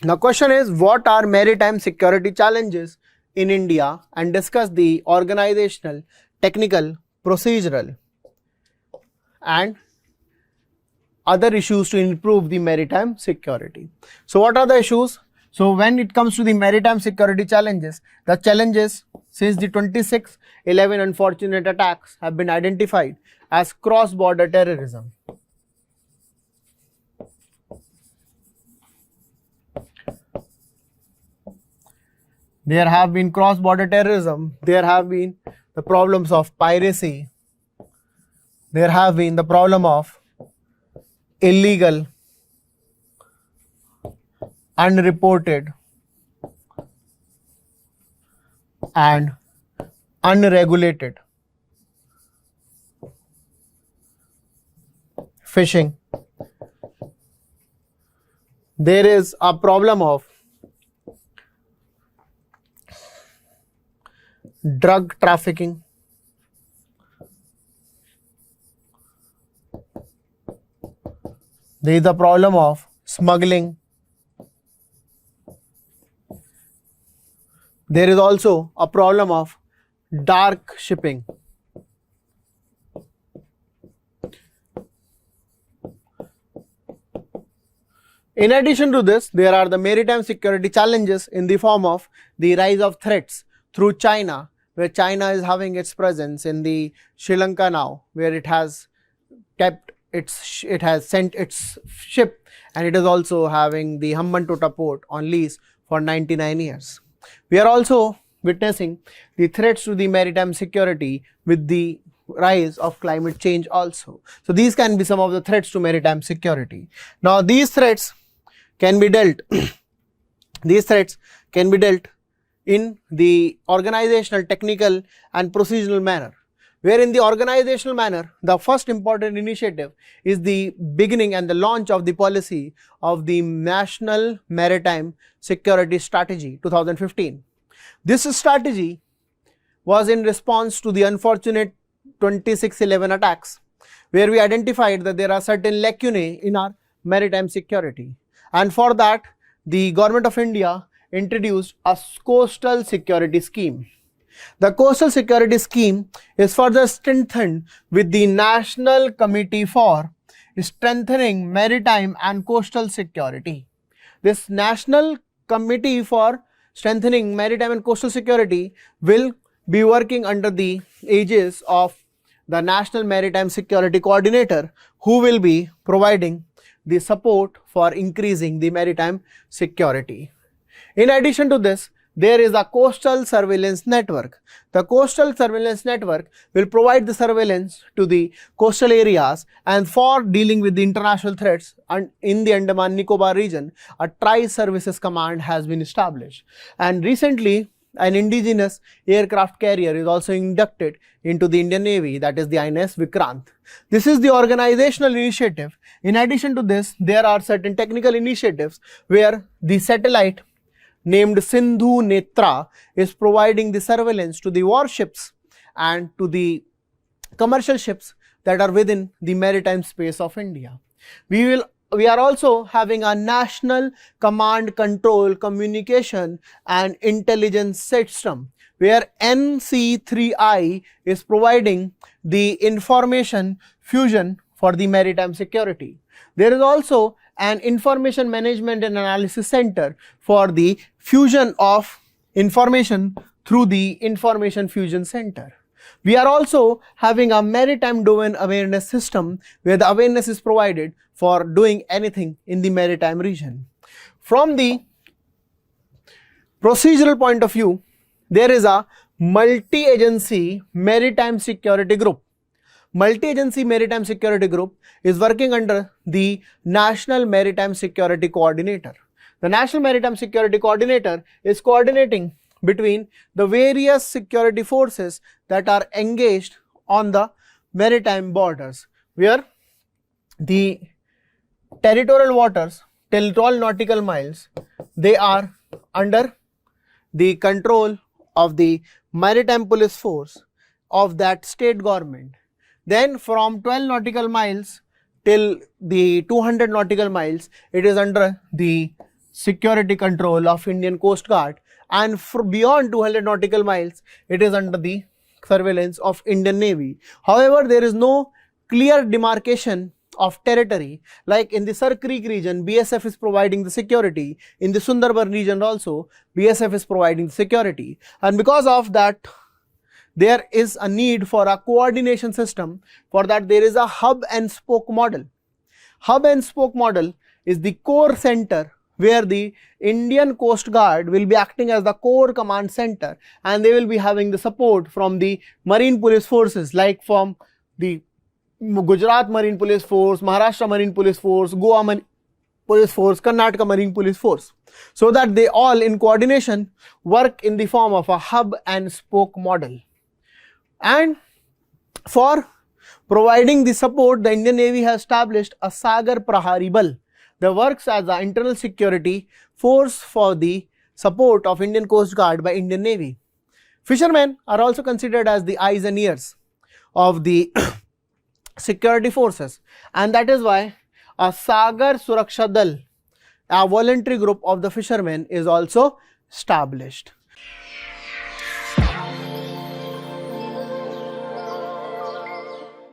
Now question is, what are maritime security challenges in India, and discuss the organizational, technical, procedural and other issues to improve the maritime security. So what are the issues? So when it comes to the maritime security challenges, the challenges since the 26/11 unfortunate attacks have been identified as cross-border terrorism. There have been cross-border terrorism, there have been the problems of piracy, there have been the problem of illegal, unreported and unregulated fishing. There is a problem of drug trafficking. There is a problem of smuggling. There is also a problem of dark shipping. In addition to this, there are the maritime security challenges in the form of the rise of threats through China, where China is having its presence in the Sri Lanka now, where it has sent its ship, and it is also having the Hambantota port on lease for 99 years. We are also witnessing the threats to the maritime security with the rise of climate change also. So these can be some of the threats to maritime security. Now these threats can be dealt in the organizational, technical and procedural manner. Where in the organizational manner, the first important initiative is the beginning and the launch of the policy of the National Maritime Security Strategy 2015. This strategy was in response to the unfortunate 26/11 attacks, where we identified that there are certain lacunae in our maritime security, and for that the Government of India introduced a coastal security scheme. The coastal security scheme is further strengthened with the National Committee for Strengthening Maritime and Coastal Security. This National Committee for Strengthening Maritime and Coastal Security will be working under the aegis of the National Maritime Security Coordinator, who will be providing the support for increasing the maritime security. In addition to this, there is a coastal surveillance network. The coastal surveillance network will provide the surveillance to the coastal areas, and for dealing with the international threats and in the Andaman Nicobar region, a tri-services command has been established. And recently, an indigenous aircraft carrier is also inducted into the Indian Navy, that is the IAS Vikrant. This is the organizational initiative. In addition to this, there are certain technical initiatives where the satellite named Sindhu Netra is providing the surveillance to the warships and to the commercial ships that are within the maritime space of India. We are also having a national command, control, communication and intelligence system, where NC3I is providing the information fusion for the maritime security. There is also an information management and analysis center for the fusion of information through the information fusion center. We are also having a maritime domain awareness system, where the awareness is provided for doing anything in the maritime region. From the procedural point of view, there is a multi-agency maritime security group. Multi-agency maritime security group is working under the National Maritime Security Coordinator. The National Maritime Security Coordinator is coordinating between the various security forces that are engaged on the maritime borders, where the territorial waters till 12 nautical miles, they are under the control of the maritime police force of that state government. Then from 12 nautical miles till the 200 nautical miles, it is under the security control of Indian Coast Guard, and beyond 200 nautical miles it is under the surveillance of Indian Navy. However, there is no clear demarcation of territory. Like in the Sar Creek region, BSF is providing the security. In the Sundarban region also, BSF is providing the security. And because of that, there is a need for a coordination system. For that, there is a hub and spoke model. Hub and spoke model is the core center where the Indian Coast Guard will be acting as the core command center, and they will be having the support from the Marine Police Forces, like from the Gujarat Marine Police Force, Maharashtra Marine Police Force, Goa Marine Police Force, Karnataka Marine Police Force, so that they all in coordination work in the form of a hub and spoke model. And for providing the support, the Indian Navy has established a Sagar Prahari Bal that works as an internal security force for the support of Indian Coast Guard by Indian Navy. Fishermen are also considered as the eyes and ears of the security forces, and that is why a Sagar Suraksha Dal, a voluntary group of the fishermen, is also established.